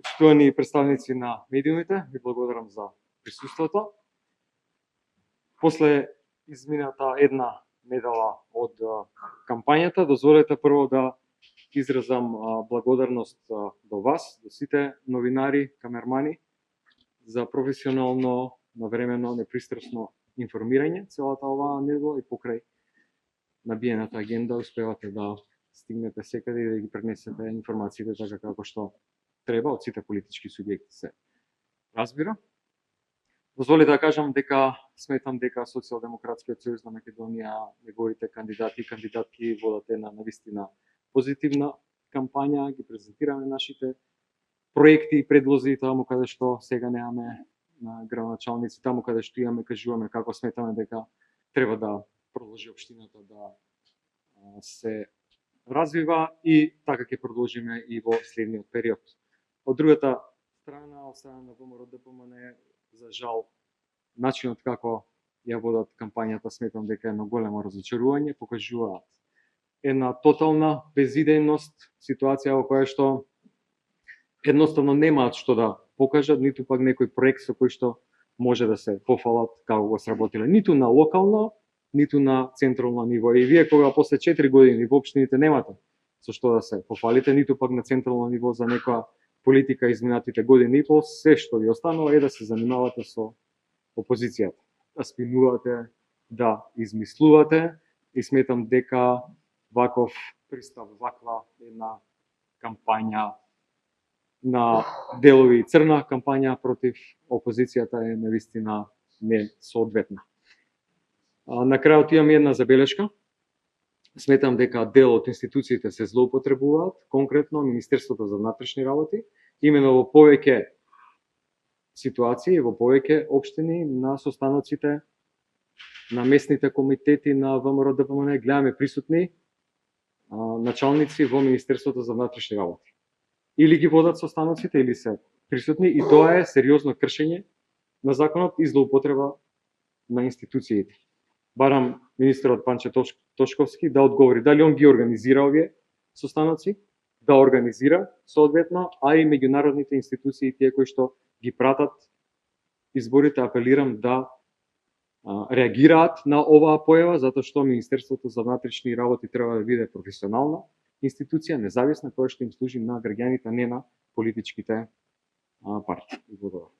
Почитувани представници на медиумите, ви благодарам за присуството. После измината една недела од кампањата, дозволете прво да изразам благодарност до вас, до сите новинари, камермани, за професионално, навремено, непристрасно информирање целата оваа недела и покрај набиената агенда успевате да стигнете секаде и да ги пренесете информациите така како што треба од сите политички субјекти се разбира. Дозволите да кажам дека сметам дека Социјалдемократскиот сојуз на Македонија, неговите кандидати и кандидатки водат една навистина позитивна кампања, ги презентираме нашите проекти и предлози таму каде што сега немаме на градоначалници, таму каде што имаме, кажуваме како сметаме дека треба да продолжи општината да се развива и така ќе продолжиме и во следниот период. Од другата страна, од страна на ВМРО ДПМН, за жал, начинот како ја водат кампањата сметам дека е едно големо разочарување, покажуваат една тотална безидејност, ситуација во која што едноставно немаат што да покажат, ниту пак некој проект со кој што може да се пофалат како го сработиле, ниту на локално, ниту на централно ниво. И вие кога после 4 години во општините немате со што да се пофалите, ниту пак на централно ниво за некоја политика изминатите години и пол, се што ви останува е да се занимавате со опозицијата, да спинувате, да измислувате и сметам дека ваков пристап, ваква една кампања на делови црна кампања против опозицијата е навистина несоодветна. На крајот имам една забелешка. Сметам дека дел од институциите се злоупотребуваат, конкретно Министерството за внатрешни работи, имено во повеќе ситуации, во повеќе општини на состаноците на местните комитети на ВМРО ДПМН гледаме присутни началници во Министерството за внатрешни работи. Или ги водат состаноците, или се присутни, и тоа е сериозно кршење на законот и злоупотреба на институциите. Барам министерот Панче Тошковски да одговори дали он ги организира овие состаноци, да организира соодветно, а и меѓународните институции тие кои што ги пратат изборите, апелирам да реагираат на оваа појава, затоа што Министерството за внатрешни работи треба да биде професионална институција, независна, која што им служи на граѓаните, не на политичките партии. Благодарам.